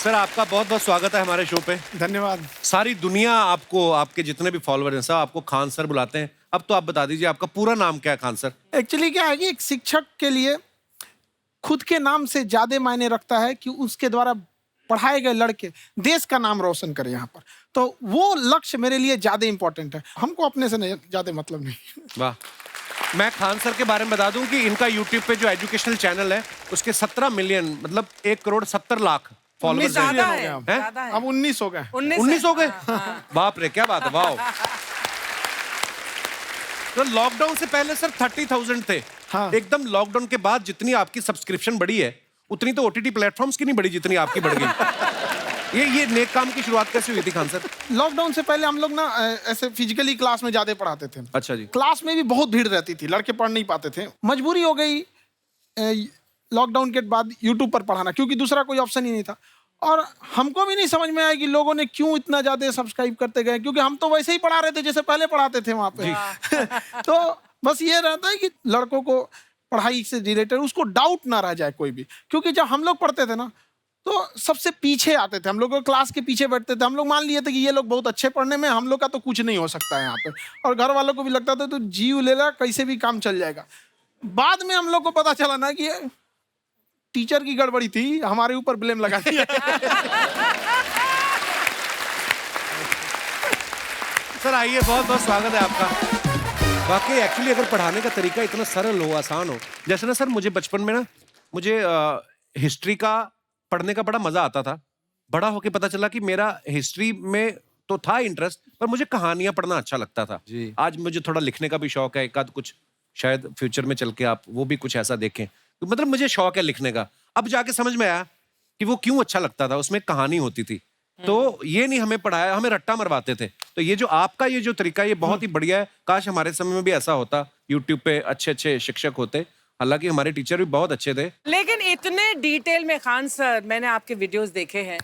Sir आपका बहुत बहुत स्वागत है हमारे शो पे। धन्यवाद। सारी दुनिया आपको, आपके जितने भी फॉलोअर हैं सब आपको खान सर बुलाते हैं। अब तो आप बता दीजिए आपका पूरा नाम क्या है खान सर? एक्चुअली क्या है कि एक शिक्षक के लिए खुद के नाम से ज्यादा मायने रखता है कि उसके द्वारा पढ़ाए गए लड़के देश का नाम रोशन करें यहाँ पर। तो वो लक्ष्य मेरे लिए ज्यादा इंपॉर्टेंट है, हमको अपने से नहीं ज्यादा मतलब नहीं। वाह। मैं खान सर के बारे में बता दूं कि इनका यूट्यूब पे जो एजुकेशनल चैनल है उसके 17 मिलियन मतलब 1,70,00,000 फॉलोअर्स ज्यादा हैं। है, हैं? अब 19 हो गए। 19 हो गए? बाप रे, क्या बात है, वाह। तो लॉकडाउन से पहले सर 30,000 थे। हाँ। एकदम लॉकडाउन के बाद जितनी आपकी सब्सक्रिप्शन बढ़ी है उतनी तो ओटीटी प्लेटफॉर्म्स की नहीं बढ़ी जितनी आपकी बढ़ गई। ये नेक काम की शुरुआत कैसे हुई थी खान सर? लॉकडाउन से पहले हम लोग ना ऐसे फिजिकली क्लास में ज्यादा पढ़ाते थे। अच्छा जी। क्लास में भी बहुत भीड़ रहती थी, लड़के पढ़ नहीं पाते थे। मजबूरी हो गई लॉकडाउन के बाद यूट्यूब पर पढ़ाना, क्योंकि दूसरा कोई ऑप्शन ही नहीं था। और हमको भी नहीं समझ में आया कि लोगों ने क्यों इतना ज्यादा सब्सक्राइब करते गए, क्योंकि हम तो वैसे ही पढ़ा रहे थे जैसे पहले पढ़ाते थे वहां पे। तो बस ये रहता है कि लड़कों को पढ़ाई से रिलेटेड उसको डाउट ना रह जाए कोई भी, क्योंकि जब हम लोग पढ़ते थे ना तो सबसे पीछे आते थे, हम लोग क्लास के पीछे बैठते थे। हम लोग मान लिए थे कि ये लोग बहुत अच्छे पढ़ने में, हम लोग का तो कुछ नहीं हो सकता है यहाँ पे। और घर वालों को भी लगता था तो जीव ले ला, कैसे भी काम चल जाएगा। बाद में हम लोग को पता चला ना कि टीचर की गड़बड़ी थी, हमारे ऊपर ब्लेम लगा दिया। सर आइए, बहुत बहुत स्वागत है आपका। वाकई एक्चुअली अगर पढ़ाने का तरीका इतना सरल हो, आसान हो, जैसे ना सर मुझे बचपन में ना मुझे हिस्ट्री का पढ़ने का बड़ा मजा आता था। बड़ा होके पता चला कि मेरा हिस्ट्री में तो था इंटरेस्ट, पर मुझे कहानियां पढ़ना अच्छा लगता था। आज मुझे थोड़ा लिखने का भी शौक है, एक आध कुछ शायद फ्यूचर में चल के आप वो भी कुछ ऐसा देखें। तो मतलब मुझे शौक है लिखने का। अब जाके समझ में आया कि वो क्यों अच्छा लगता था, उसमें कहानी होती थी। तो ये नहीं हमें पढ़ाया, हमें रट्टा मरवाते थे। तो ये जो आपका ये जो तरीका है ये बहुत ही बढ़िया है। काश हमारे समय में भी ऐसा होता, यूट्यूब पे अच्छे अच्छे शिक्षक होते। हालांकि हमारे टीचर भी बहुत अच्छे थे। लेकिन इतने डिटेल में खान सर, मैंने आपके वीडियोस देखे हैं,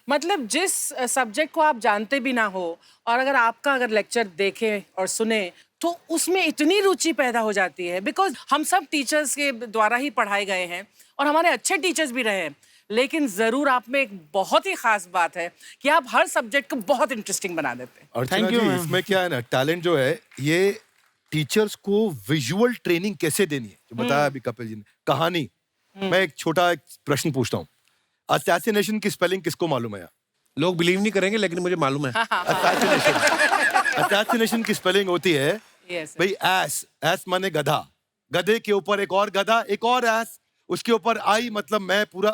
मतलब जिस सब्जेक्ट को आप जानते भी ना हो और अगर लेक्चर देखें और सुने तो उसमें इतनी रुचि पैदा हो जाती है। बिकॉज हम सब टीचर्स के द्वारा ही पढ़ाए गए हैं और हमारे अच्छे टीचर्स भी रहे हैं, लेकिन जरूर आप में एक बहुत ही खास बात है कि आप हर सब्जेक्ट को बहुत इंटरेस्टिंग बना देते हैं। अर्चना जी, इसमें क्या है ना, टैलेंट जो है ये टीचर्स को विजुअल ट्रेनिंग कैसे देनी है, जो बताया अभी कपिल जी ने। कहानी, मैं एक छोटा प्रश्न पूछता हूँ। असैसिनेशन की स्पेलिंग किसको मालूम है यार? लोग बिलीव नहीं करेंगे लेकिन मुझे मालूम है। असैसिनेशन की स्पेलिंग होती है भाई एस माने गधा, गधे के ऊपर एक और गधा, एक और एस, उसके ऊपर आई मतलब मैं पूरा,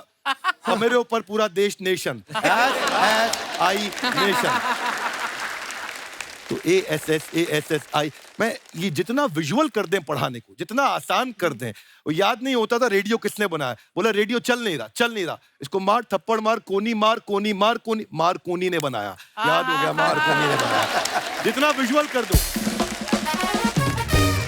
और मेरे ऊपर पूरा देश, नेशन। S I nation. तो ASSASSI, मैं ये जितना विजुअल कर दें पढ़ाने को, जितना आसान कर दें। वो याद नहीं होता था रेडियो किसने बनाया, बोला रेडियो चल नहीं रहा, इसको मार थप्पड़ मार, कोनी मार, कोनी मार, कोनी मार, कोनी ने बनाया। याद हो गया, मार कोनी ने बनाया। जितना विजुअल कर दो।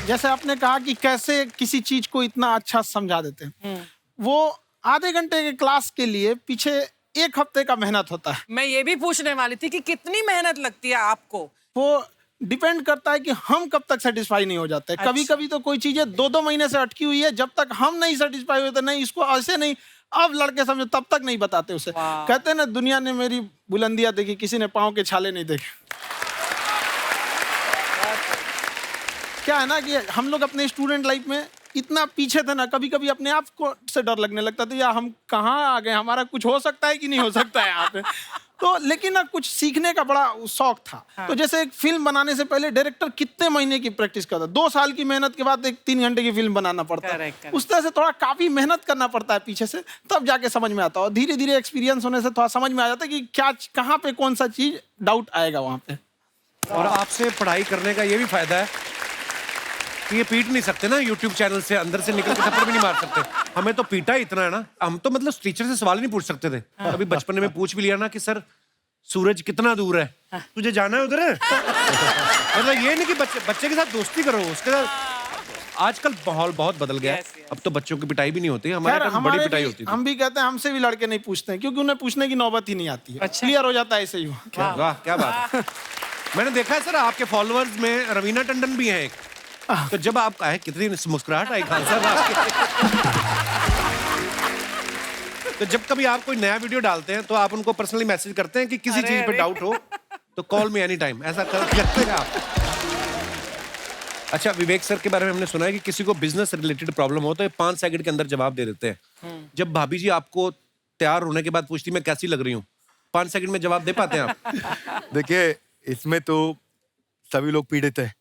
जैसे आपने कहा कि कैसे किसी चीज को इतना अच्छा समझा देते हैं, वो आधे घंटे के क्लास के लिए पीछे 1 हफ्ते का मेहनत होता है। मैं ये भी पूछने वाली थी कि कितनी मेहनत लगती है आपको। वो डिपेंड करता है कि हम कब तक सेटिस्फाई नहीं हो जाते। अच्छा। कभी कभी तो कोई चीजें 2-2 महीने से अटकी हुई है, जब तक हम नहीं सेटिस्फाई होते, नहीं इसको ऐसे नहीं, अब लड़के समझे तब तक नहीं बताते उसे। कहते हैं ना, दुनिया ने मेरी बुलंदियां देखी, किसी ने पाँव के छाले नहीं देखे। क्या है ना कि हम लोग अपने स्टूडेंट लाइफ में इतना पीछे थे ना, कभी कभी अपने आप को से डर लगने लगता था, यार हम कहाँ आ गए, हमारा कुछ हो सकता है कि नहीं हो सकता है यहाँ पे। तो लेकिन ना कुछ सीखने का बड़ा शौक था। तो जैसे एक फिल्म बनाने से पहले डायरेक्टर कितने महीने की प्रैक्टिस करता है, 2 साल की मेहनत के बाद एक 3 घंटे की फिल्म बनाना पड़ता है। उस तरह से थोड़ा काफी मेहनत करना पड़ता है पीछे से, तब जाके समझ में आता है। और धीरे धीरे एक्सपीरियंस होने से थोड़ा समझ में आ जाता है कि क्या, कहाँ पे कौन सा चीज डाउट आएगा वहाँ पे। और आपसे पढ़ाई करने का ये भी फायदा है कि ये पीट नहीं सकते ना यूट्यूब चैनल से, अंदर से निकल के थप्पड़ भी नहीं मार सकते। हमें तो पीटा इतना है ना, हम तो मतलब टीचर से सवाल नहीं पूछ सकते थे। अभी बचपन में पूछ भी लिया ना कि सर सूरज कितना दूर है, तुझे जाना है उधर है। मतलब ये नहीं कि बच्चे के साथ दोस्ती करो, उसके साथ। आजकल माहौल बहुत बदल गया है। अब तो बच्चों की पिटाई भी नहीं होती, हमारे टाइम बड़ी पिटाई होती थी। हम भी कहते हैं, हमसे भी लड़के नहीं पूछते हैं, क्योंकि उन्हें पूछने की नौबत ही नहीं आती है। क्लियर हो जाता है ऐसे ही। वाह, क्या बात है। मैंने देखा है सर आपके फॉलोअर्स में रवीना टंडन भी है एक। तो जब आप आए, कितनी मुस्कुराहट आई खान साहब आपके। तो जब कभी आप कोई नया वीडियो डालते हैं तो आप उनको पर्सनली मैसेज करते हैं कि किसी अरे, चीज पे अरे। डाउट हो तो कॉल मी एनी टाइम, ऐसा करते हैं आप? अच्छा, विवेक सर के बारे में हमने सुना है कि किसी को बिजनेस रिलेटेड प्रॉब्लम हो तो ये 5 सेकंड के अंदर जवाब दे देते हैं। जब भाभी जी आपको तैयार होने के बाद पूछती मैं कैसी लग रही हूँ, 5 सेकंड में जवाब दे पाते हैं आप? देखिए, इसमें तो सभी लोग पीड़ित हैं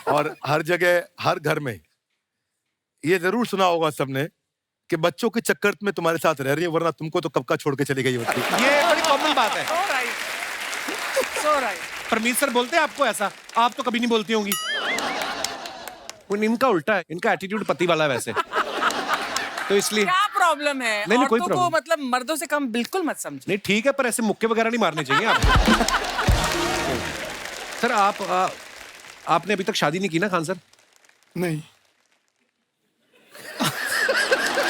और हर जगह, हर घर में ये जरूर सुना होगा सबने कि बच्चों के चक्कर में तुम्हारे साथ रह रही है, वरना तुमको तो कब का छोड़ के चली गई होती। ये बड़ी कॉमन बात है। So right. So right. Parmeet sir बोलते हैं आपको ऐसा? आप तो कभी नहीं बोलती होंगी। इनका उल्टा है, इनका एटीट्यूड पति वाला है वैसे, तो इसलिए। क्या प्रॉब्लम है? नहीं, कोई औरतों को problem। मतलब मर्दों से कम बिल्कुल मत समझो। नहीं ठीक है, पर ऐसे मुक्के वगैरह नहीं मारने चाहिए आपको। सर आपने अभी तक शादी नहीं की ना खान सर? नहीं।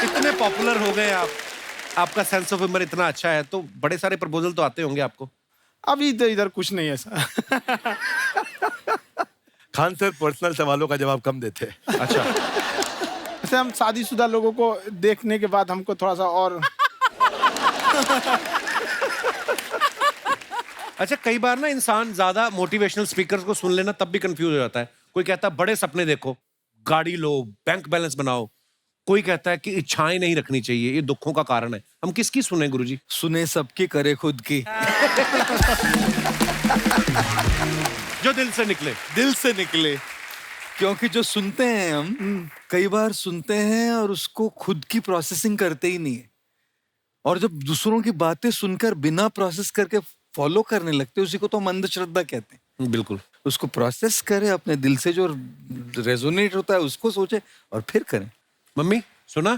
इतने पॉपुलर हो गए आप, आपका सेंस ऑफ ह्यूमर इतना अच्छा है, तो बड़े सारे प्रपोजल तो आते होंगे आपको। अभी तो इधर कुछ नहीं है ऐसा। खान सर पर्सनल सवालों का जवाब कम देते हैं। अच्छा, वैसे हम शादीशुदा लोगों को देखने के बाद हमको थोड़ा सा और अच्छा कई बार ना इंसान ज्यादा मोटिवेशनल स्पीकर्स को सुन लेना तब भी कंफ्यूज हो जाता है। कोई कहता है बड़े सपने देखो, गाड़ी लो, बैंक बैलेंस बनाओ। कोई कहता है कि इच्छाएं नहीं रखनी चाहिए, ये दुखों का कारण है। हम किसकी सुने गुरुजी? सुने सबकी, करे खुद की। जो दिल से निकले। दिल से निकले। क्योंकि जो सुनते हैं हम कई बार सुनते हैं और उसको खुद की प्रोसेसिंग करते ही नहीं है, और जब दूसरों की बातें सुनकर बिना प्रोसेस करके फॉलो करने लगते हैं, उसी को तो हम अंधश्रद्धा कहते हैं। बिल्कुल। उसको प्रोसेस करें, अपने दिल से जो रेजोनेट होता है उसको सोचे और फिर करें। मम्मी सुना,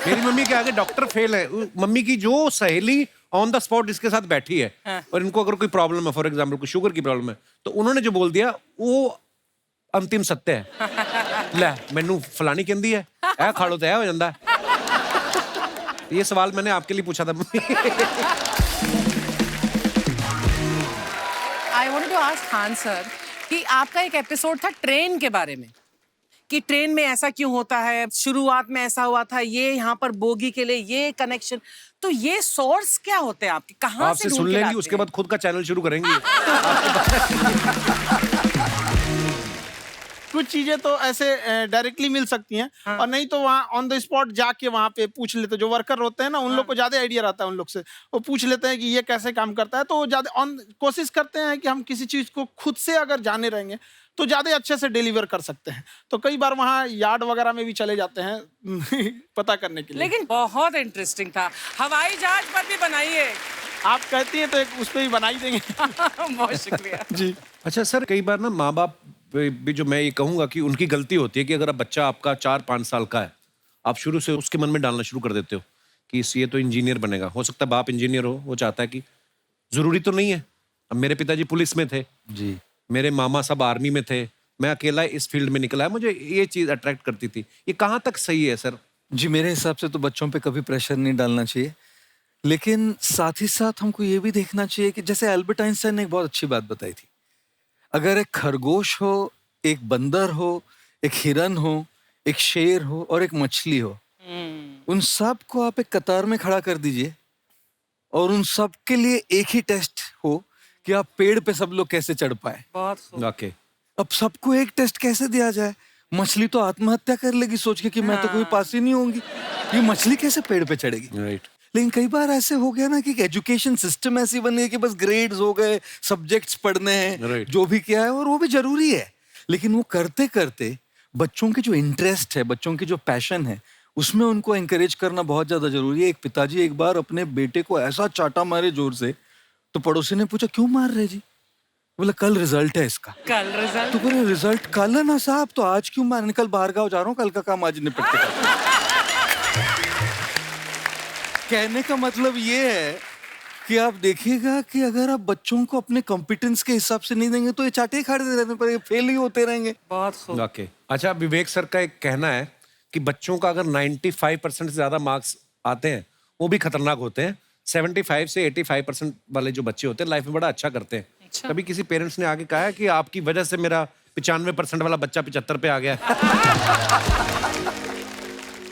मेरी मम्मी के आगे डॉक्टर फेल है। मम्मी की जो सहेली ऑन द स्पॉट इसके साथ बैठी है, और इनको अगर कोई प्रॉब्लम है, फॉर एग्जाम्पल कोई शुगर की प्रॉब्लम है, तो उन्होंने जो बोल दिया वो अंतिम सत्य है। ले मैनू फलानी कहती है, ऐ खाड़ो तो ऐ हो जाता है। ये सवाल मैंने आपके लिए पूछा था mummy. I wanted to ask Khan sir कि आपका एक एपिसोड था ट्रेन के बारे में, कि ट्रेन में ऐसा क्यों होता है, शुरुआत में ऐसा हुआ था, ये यहाँ पर बोगी के लिए ये कनेक्शन, तो ये सोर्स क्या होते हैं आपके, कहाँ आपसे से सुन ढूंढ के लेंगी, लाते उसके हैं? बाद खुद का चैनल शुरू करेंगी। कुछ चीजें तो ऐसे डायरेक्टली मिल सकती हैं, और नहीं तो वहाँ ऑन द स्पॉट जाके वहाँ पे पूछ लेते। जो वर्कर होते हैं ना, उन लोग को ज्यादा आइडिया रहता है उन लोग से, वो पूछ लेते हैं कि ये कैसे काम करता है। तो वो ज्यादा कोशिश करते हैं कि हम किसी चीज को खुद से अगर जाने रहेंगे तो ज्यादा अच्छे से डिलीवर कर सकते हैं। तो कई बार वहाँ यार्ड वगैरह में भी चले जाते हैं पता करने के लिए। लेकिन बहुत इंटरेस्टिंग था। हवाई जहाज पर भी बनाइए। आप कहती हैं तो एक उस पर भी बना ही देंगे। बहुत शुक्रिया जी। अच्छा सर, कई बार ना माँ बाप भी, जो मैं ये कहूंगा कि उनकी गलती होती है कि अगर अब बच्चा आपका 4-5 साल का है, आप शुरू से उसके मन में डालना शुरू कर देते हो कि ये तो इंजीनियर बनेगा। हो सकता है बाप इंजीनियर हो, वो चाहता है कि जरूरी तो नहीं है। अब मेरे पिताजी पुलिस में थे जी, मेरे मामा सब आर्मी में थे, मैं अकेला इस फील्ड में निकला है। मुझे ये चीज अट्रैक्ट करती थी। ये कहाँ तक सही है सर? जी मेरे हिसाब से तो बच्चों पे कभी प्रेशर नहीं डालना चाहिए, लेकिन साथ ही साथ हमको ये भी देखना चाहिए कि जैसे एल्बर्ट आइंस्टाइन ने एक बहुत अच्छी बात बताई थी, अगर एक खरगोश हो, एक बंदर हो, एक हिरन हो, एक शेर हो और एक मछली हो, उन सब को आप एक कतार में खड़ा कर दीजिए और उन सब के लिए एक ही टेस्ट हो कि आप पेड़ पे सब लोग कैसे चढ़ पाए। बहुत खूब। ओके। अब सबको एक टेस्ट कैसे दिया जाए? मछली तो आत्महत्या कर लेगी सोच के कि मैं तो कोई पास ही नहीं होंगी, ये मछली कैसे पेड़ पे चढ़ेगी? राइट। लेकिन कई बार ऐसे हो गया ना कि एजुकेशन सिस्टम ऐसी बन गई कि बस ग्रेड्स हो गए, सब्जेक्ट्स पढ़ने हैं, Right. जो भी किया है, और वो भी जरूरी है, लेकिन वो करते करते बच्चों के जो इंटरेस्ट है, बच्चों की जो पैशन है, उसमें उनको एंकरेज करना बहुत ज्यादा जरूरी है। एक पिताजी एक बार अपने बेटे को ऐसा चाटा मारे जोर से, तो पड़ोसी ने पूछा क्यों मार रहे जी? बोला कल रिजल्ट है इसका। कल रिजल्ट? तो बोले रिजल्ट कल है ना साहब, तो आज क्यों मार? कल बाहर गाँव जा रहा हूँ, कल का काम आज निपट के कहने का मतलब ये है कि आप देखिएगा कि अगर आप बच्चों को अपने कॉम्पिटेंस के हिसाब से नहीं देंगे तो ये चाटे ही खाते रहने पर फेल ही होते रहेंगे। बहुत खूब। ओके। अच्छा, विवेक सर का एक कहना है कि बच्चों का अगर 95% से ज्यादा मार्क्स आते हैं वो भी खतरनाक होते हैं। 75 से 85% वाले जो बच्चे होते हैं लाइफ में बड़ा अच्छा करते हैं। अच्छा। कभी किसी पेरेंट्स ने आके कहा है कि आपकी वजह से मेरा 95% वाला बच्चा 75 पे आ गया?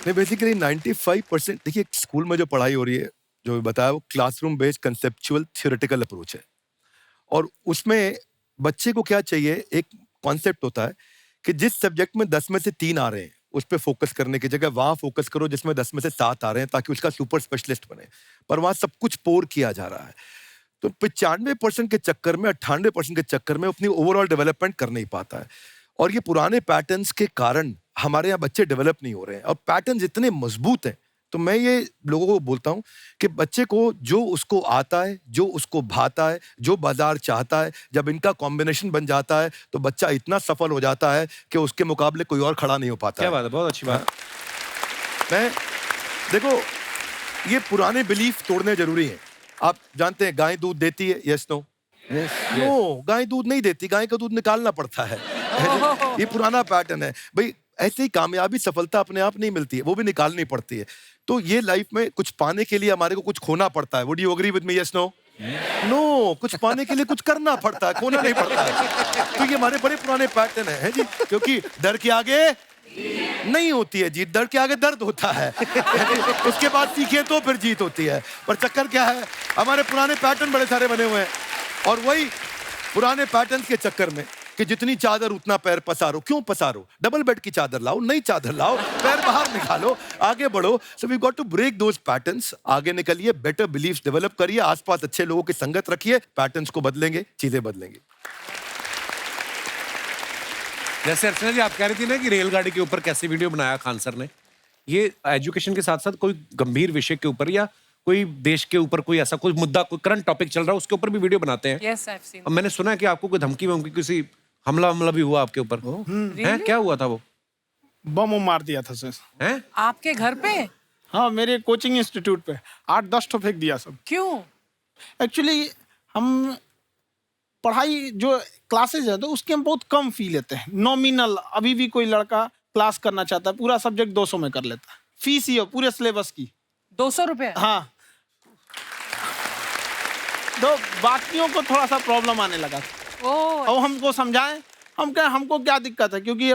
नहीं, बेसिकली 95% देखिए स्कूल में जो पढ़ाई हो रही है, जो भी बताया, वो classroom based conceptual theoretical approach है। और उसमें बच्चे को क्या चाहिए, एक कॉन्सेप्ट होता है कि जिस सब्जेक्ट में 10 में से 3 आ रहे हैं उस पर फोकस करने की जगह वहां फोकस करो जिसमें 10 में से 7 आ रहे हैं, ताकि उसका सुपर स्पेशलिस्ट बने। पर वहां सब कुछ पोर किया जा रहा है, तो 95% के चक्कर में, 98% के चक्कर में अपनी ओवरऑल डेवलपमेंट कर नहीं पाता है। और ये पुराने पैटर्न्स के कारण हमारे यहाँ बच्चे डेवलप नहीं हो रहे हैं, और पैटर्न्स इतने मजबूत हैं। तो मैं ये लोगों को बोलता हूँ कि बच्चे को जो उसको आता है, जो उसको भाता है, जो बाजार चाहता है, जब इनका कॉम्बिनेशन बन जाता है तो बच्चा इतना सफल हो जाता है कि उसके मुकाबले कोई और खड़ा नहीं हो पाता। क्या बात है, बहुत अच्छी बात। मैं देखो, ये पुराने बिलीफ तोड़ने जरूरी है। आप जानते हैं गाय दूध देती है, यस नो? नो, गाय दूध नहीं देती, गाय का दूध निकालना पड़ता है। ये पुराना पैटर्न है भाई। ऐसे ही कामयाबी, सफलता अपने आप नहीं मिलती है, वो भी निकालनी पड़ती है। तो ये लाइफ में कुछ पाने के लिए हमारे को कुछ खोना पड़ता है। Would you agree with me, yes no? No, कुछ पाने के लिए कुछ करना पड़ता है, खोना नहीं पड़ता है। तो ये हमारे बड़े पुराने पैटर्न है जी, क्योंकि डर के आगे नहीं होती है जीत, डर के आगे दर्द होता है। उसके बाद सीखे तो फिर जीत होती है। पर चक्कर क्या है, हमारे पुराने पैटर्न बड़े सारे बने हुए हैं, और वही पुराने पैटर्न के चक्कर में कि जितनी चादर उतना पैर पसारो। क्यों पसारो? डबल बेड की चादर लाओ, नई चादर लाओ, पैर बाहर निकालो, आगे बढ़ो। So we got to break those patterns. आगे निकलिए, बेटर बिलीफ्स डेवलप करिए, आसपास अच्छे लोगों की संगत रखिए, पैटर्न्स को बदलेंगे, चीजें बदलेंगी। जैसे अर्चना जी आप कह रही थी ना कि रेलगाड़ी के ऊपर कैसे वीडियो बनाया खान सर ने, ये एजुकेशन के साथ साथ कोई गंभीर विषय के ऊपर या कोई देश के ऊपर कोई ऐसा कोई मुद्दा, कोई करंट टॉपिक चल रहा है, उसके ऊपर भी वीडियो बनाते हैं। Yes, I've seen. अब मैंने सुना है कि आपको कोई धमकी वमकी, किसी हमला भी हुआ आपके ऊपर, हैं? क्या हुआ था वो? बम मार दिया था सर। हैं? आपके घर पे? हाँ, मेरे कोचिंग इंस्टीट्यूट पे 8-10 ठो फेंक दिया सब। क्यों? एक्चुअली हम पढ़ाई जो क्लासेज है तो उसके हम बहुत कम फी लेते हैं, नॉमिनल। अभी भी कोई लड़का क्लास करना चाहता है, पूरा सब्जेक्ट 200 में कर लेता है, फीस ही हो पूरे सिलेबस की 200 रुपए? हाँ। तो बाकियों को थोड़ा सा प्रॉब्लम आने लगा, और हमको समझाएं, हम क्या, हमको क्या दिक्कत है, क्योंकि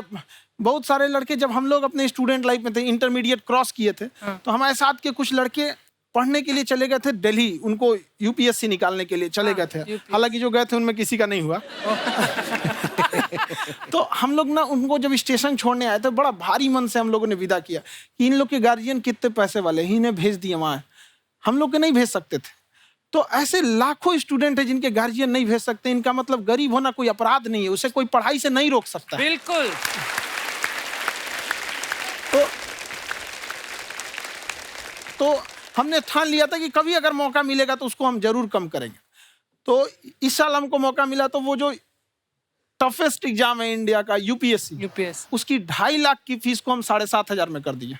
बहुत सारे लड़के, जब हम लोग अपने स्टूडेंट लाइफ में थे, इंटरमीडिएट क्रॉस किए थे, तो हमारे साथ के कुछ लड़के पढ़ने के लिए चले गए थे दिल्ली, उनको यूपीएससी निकालने के लिए चले गए थे। हालांकि जो गए थे उनमें किसी का नहीं हुआ। तो हम लोग ना उनको जब स्टेशन छोड़ने आए थे, बड़ा भारी मन से हम लोगों ने विदा किया कि इन लोग के गार्जियन कितने पैसे वाले हैं, इन्हें भेज दिए वहाँ, हम लोग के नहीं भेज सकते थे। तो ऐसे लाखों स्टूडेंट है जिनके गार्जियन नहीं भेज सकते। इनका मतलब गरीब होना कोई अपराध नहीं है, उसे कोई पढ़ाई से नहीं रोक सकता। बिल्कुल। तो हमने ठान लिया था कि कभी अगर मौका मिलेगा तो उसको हम जरूर कम करेंगे। तो इस साल हमको मौका मिला, तो वो जो टफेस्ट एग्जाम है इंडिया का, यूपीएससी, उसकी 2.5 लाख की फीस को हम 7,500 में कर दिए।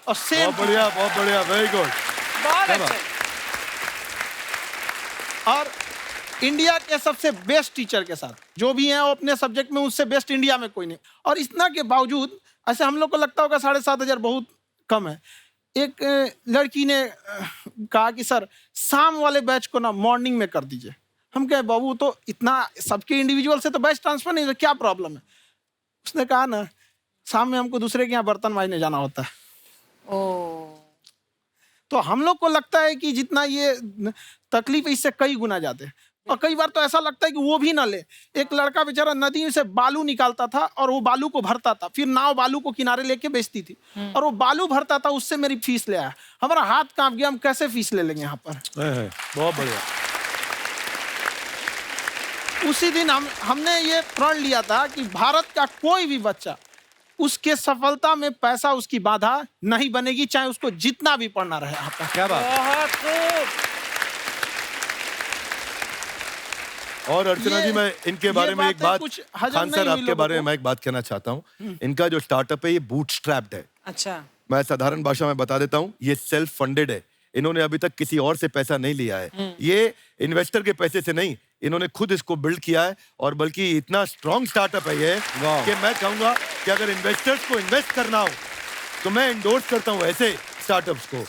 और सेम, बहुत बढ़िया, वेरी गुड, बहुत अच्छा। और इंडिया के सबसे बेस्ट टीचर के साथ जो भी हैं, वो अपने सब्जेक्ट में उससे बेस्ट इंडिया में कोई नहीं। और इतना के बावजूद, ऐसे हम लोग को लगता होगा 7,500 बहुत कम है, एक लड़की ने कहा कि सर शाम वाले बैच को ना मॉर्निंग में कर दीजिए। हम कहे बाबू, तो इतना सबके इंडिविजुअल से तो बैच ट्रांसफर नहीं, तो क्या प्रॉब्लम है? उसने कहा ना, शाम में हमको दूसरे के यहाँ बर्तन मांजने जाना होता है। तो हम लोग को लगता है कि जितना ये तकलीफ, इससे कई गुना ज्यादा है। और कई बार तो ऐसा लगता है कि वो भी ना ले। एक लड़का बेचारा नदी से बालू निकालता था और वो बालू को भरता था, फिर नाव बालू को किनारे लेके बेचती थी, और वो बालू भरता था, उससे मेरी फीस ले आया। हमारा हाथ कांप गया, हम कैसे फीस ले लेंगे यहाँ पर। बहुत बढ़िया। उसी दिन हमने ये प्रण लिया था कि भारत का कोई भी बच्चा, उसके सफलता में पैसा उसकी बाधा नहीं बनेगी, चाहे उसको जितना भी पढ़ना रहे यहाँ पर। क्या बात। बहुत खूब। और अर्चना जी, मैं इनके बारे में एक बात, खान सर आपके बारे में मैं एक बात कहना चाहता हूँ। इनका जो स्टार्टअप है ये बूटस्ट्रैप्ड है। अच्छा। मैं साधारण भाषा में बता देता हूँ, ये सेल्फ फंडेड है। इन्होंने अभी तक किसी और से पैसा नहीं लिया है, ये इन्वेस्टर के पैसे से नहीं, इन्होंने खुद इसको बिल्ड किया है। और बल्कि इतना स्ट्रॉन्ग स्टार्टअप है ये कि मैं कहूंगा कि अगर इन्वेस्टर्स को इन्वेस्ट करना हो तो मैं इंडोर्स करता हूँ ऐसे स्टार्टअप्स को।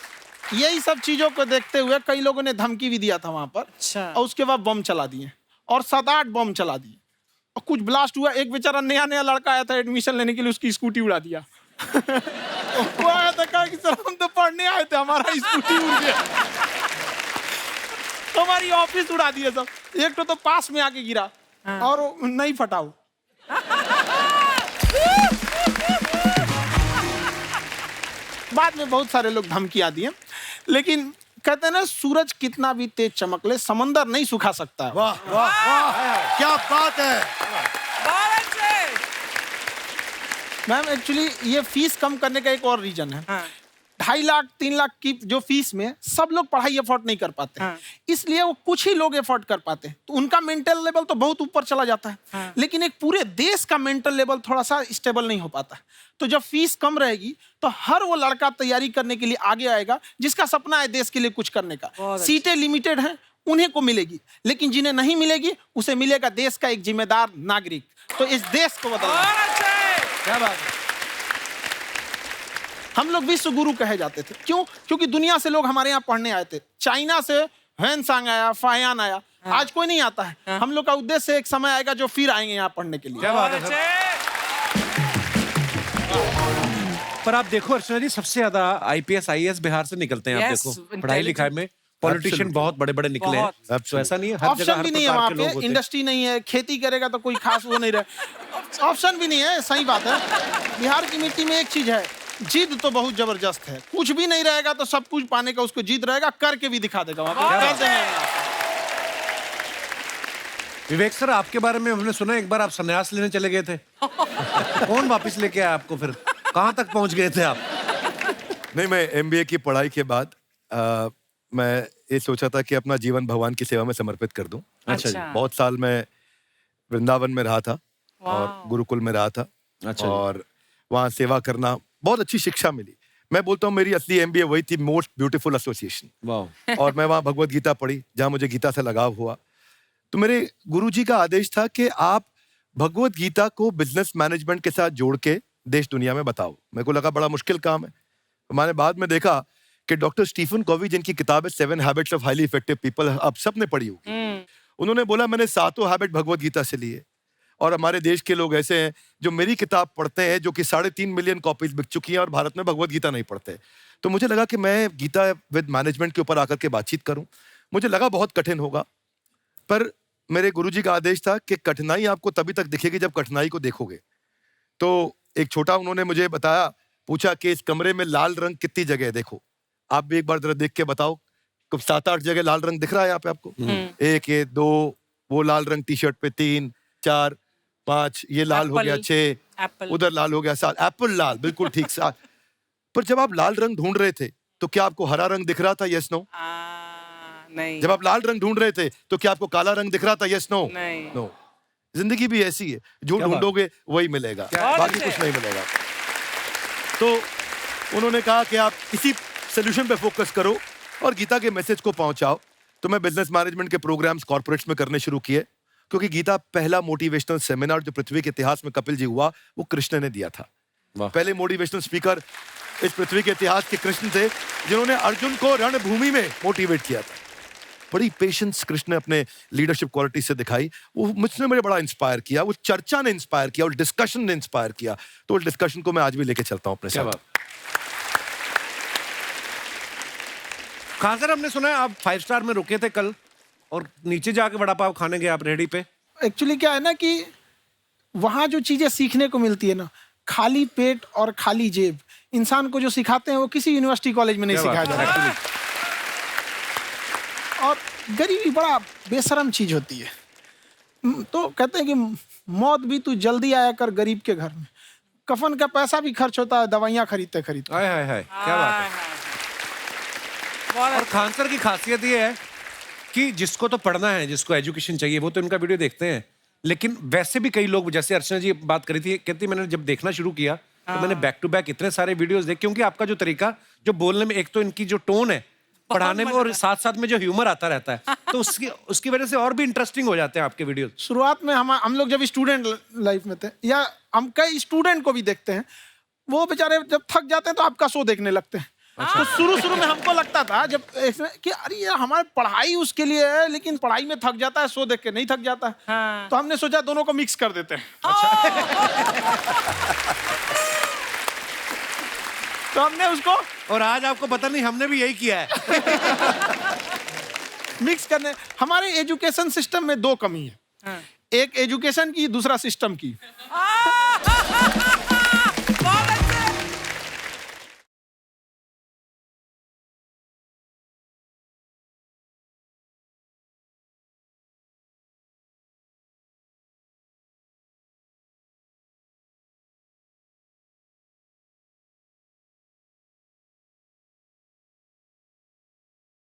यही सब चीजों को देखते हुए कई लोगों ने धमकी भी दिया था वहां पर। अच्छा। और उसके बाद बम चला दिए, और 7-8 बम चला दिए, और कुछ ब्लास्ट हुआ। एक बेचारा नया लड़का आया था एडमिशन लेने के लिए, उसकी स्कूटी उड़ा दिया। वो आया था कहा कि सर हम तो पढ़ने आए थे, हमारा स्कूटी उड़ गया, हमारी ऑफिस उड़ा दिया सब। एक तो पास में आके गिरा और नहीं फटा वो। बाद में बहुत सारे लोग धमकियां दिए, लेकिन कहते हैं ना सूरज कितना भी तेज चमक ले समंदर नहीं सुखा सकता। वाह वाह वाह, क्या बात है। मैम एक्चुअली ये फीस कम करने का एक और रीजन है। 2.5 लाख 3 लाख की जो फीस में सब लोग पढ़ाई अफोर्ड नहीं कर पाते हैं, इसलिए वो कुछ ही लोग अफोर्ड कर पाते हैं, तो उनका मेंटल लेवल तो बहुत ऊपर चला जाता है, लेकिन एक पूरे देश का मेंटल लेवल थोड़ा सा स्टेबल नहीं हो पाता। तो जब फीस कम रहेगी तो हर वो लड़का तैयारी करने के लिए आगे आएगा जिसका सपना है देश के लिए कुछ करने का। सीटें लिमिटेड हैं, उन्हें को मिलेगी, लेकिन जिन्हें नहीं मिलेगी उसे मिलेगा देश का एक जिम्मेदार नागरिक। तो इस देश को बदलना। क्या बात है। हम लोग विश्व गुरु कहे जाते थे, क्यों? क्योंकि दुनिया से लोग हमारे यहाँ पढ़ने आए थे। चाइना से ह्वेनसांग आया, फायान आया, आज कोई नहीं आता है। हम लोग का उद्देश्य एक समय आएगा जो फिर आएंगे यहाँ पढ़ने के लिए। क्या बात है सर। पर आप देखो अर्चना जी, सबसे ज्यादा IPS IAS बिहार से निकलते हैं। आप Yes, देखो पढ़ाई लिखाई में पॉलिटिशियन बहुत बड़े बड़े निकले हैं, तो ऐसा नहीं है हर जगह ऑप्शन हर भी नहीं है प्रकार वहाँ के लोग पे, होते हैं। इंडस्ट्री नहीं है, खेती करेगा तो कोई खास वो नहीं रहे, ऑप्शन भी नहीं है। सही बात है। बिहार की मिट्टी में एक चीज है, जिद तो बहुत जबरदस्त है। कुछ भी नहीं रहेगा तो सब कुछ पाने का उसको जिद रहेगा, करके भी दिखा देगा वहाँ पे। कर देंगे। विवेक सर, आपके बारे में हमने सुना एक बार आप संन्यास लेने चले गए थे। कौन वापस लेके आया आपको? फिर कहाँ तक पहुंच गए थे आप? नहीं, मैं MBA की पढ़ाई के बाद मैं ये सोचा था कि अपना जीवन भगवान की सेवा में समर्पित कर दूं। अच्छा जी। बहुत साल मैं वृंदावन में रहा था और गुरुकुल में रहा था। अच्छा। और वहाँ सेवा करना, बहुत अच्छी शिक्षा मिली। मैं बोलता हूँ मेरी असली MBA वही थी, मोस्ट ब्यूटीफुल एसोसिएशन। वाह। और मैं वहाँ भगवत गीता पढ़ी, जहाँ मुझे गीता से लगाव हुआ। तो मेरे गुरुजी का आदेश था कि आप भगवत गीता को बिजनेस मैनेजमेंट के साथ जोड़ के देश दुनिया में बताओ। मेरे को लगा बड़ा मुश्किल काम है। मैंने बाद में देखा कि डॉक्टर स्टीफन कॉवी, जिनकी किताब है 7 habits of highly effective people, आप सबने पढ़ी होगी, उन्होंने बोला मैंने 7 हैबिट भगवत गीता से लिए। और हमारे देश के लोग ऐसे हैं जो मेरी किताब पढ़ते हैं, जो कि 3.5 मिलियन कॉपीज बिक चुकी हैं, और भारत में भगवत गीता नहीं पढ़ते। तो मुझे लगा कि मैं गीता विद मैनेजमेंट के ऊपर आकर के बातचीत करूं। मुझे लगा बहुत कठिन होगा, पर मेरे गुरुजी का आदेश था कि कठिनाई आपको तभी तक दिखेगी जब कठिनाई को देखोगे। तो एक छोटा उन्होंने मुझे बताया, पूछा कि इस कमरे में लाल रंग कितनी जगह है, देखो आप भी एक बार जरा देख के बताओ। कुछ 7-8 जगह लाल रंग दिख रहा है यहाँ पे आपको? 1 ये 2 वो लाल रंग टी शर्ट पे, 3 4 5 ये लाल हो गया, 6 उधर लाल हो गया, 7 एप्पल लाल, बिल्कुल ठीक 7। पर जब आप लाल रंग ढूंढ रहे थे तो क्या आपको हरा रंग दिख रहा था? Yes no? नहीं। जब आप लाल रंग ढूंढ रहे थे तो क्या आपको काला रंग दिख रहा था? Yes no? नहीं। नो। जिंदगी भी ऐसी है, जो ढूंढोगे वही मिलेगा, बाकी कुछ नहीं मिलेगा। तो उन्होंने कहा कि आप इसी सोल्यूशन पे फोकस करो और गीता के मैसेज को पहुंचाओ। तो मैं बिजनेस मैनेजमेंट के प्रोग्राम्स कॉर्पोरेट्स में करने शुरू किए, क्योंकि गीता पहला मोटिवेशनल सेमिनार जो पृथ्वी के इतिहास में कपिल जी हुआ, वो कृष्ण ने दिया था। पहले मोटिवेशनल स्पीकर इस पृथ्वी के इतिहास के कृष्ण थे, जिन्होंने अर्जुन को रणभूमि में मोटिवेट किया था। बड़ी पेशेंस कृष्ण ने अपने लीडरशिप क्वालिटी से दिखाई। वो मुझसे मुझे बड़ा इंस्पायर किया, वो चर्चा ने इंस्पायर किया, और डिस्कशन ने इंस्पायर किया। तो उस डिस्कशन को मैं आज भी लेके चलता हूँ अपने साथ। कहाँ सर, हमने सुना है आप 5 स्टार में रुके थे कल, और नीचे जाके वड़ा पाव खाने गए आप रेहड़ी पे। एक्चुअली क्या है ना कि वहाँ जो चीजें सीखने को मिलती है ना, खाली पेट और खाली जेब इंसान को जो सिखाते हैं वो किसी यूनिवर्सिटी कॉलेज में नहीं सिखाया जाता। और गरीबी बड़ा बेशरम चीज होती है। तो कहते हैं कि मौत भी तू जल्दी आया कर गरीब के घर में। कफन का पैसा भी खर्च होता है दवाइयाँ खरीदते खरीदते। हाय हाय हाय, क्या बात है। और खान सर की खासियत ये है कि जिसको तो पढ़ना है, जिसको एजुकेशन चाहिए, वो तो इनका वीडियो देखते हैं। लेकिन वैसे भी कई लोग, जैसे अर्चना जी बात करी थी, कहती मैंने जब देखना शुरू किया तो मैंने बैक टू बैक इतने सारे वीडियोस देखे, क्योंकि आपका जो तरीका जो बोलने में, एक तो इनकी जो टोन है पढ़ाने में, और साथ साथ में जो ह्यूमर आता रहता है, तो उसकी वजह से और भी इंटरेस्टिंग हो जाते हैं आपके वीडियो। शुरुआत में हम लोग जब स्टूडेंट लाइफ में थे, या हम कई स्टूडेंट को भी देखते हैं, वो बेचारे जब थक जाते हैं तो आपका शो देखने लगते हैं। तो शुरू में हमको लगता था जब कि अरे ये हमारी पढ़ाई उसके लिए है, लेकिन पढ़ाई में थक जाता है, शो देख के नहीं थक जाता है। तो हमने सोचा दोनों को मिक्स कर देते हैं। तो हमने उसको और आज आपको पता नहीं हमने भी यही किया है। मिक्स करने। हमारे एजुकेशन सिस्टम में दो कमी है, हाँ। एक एजुकेशन की, दूसरा सिस्टम की।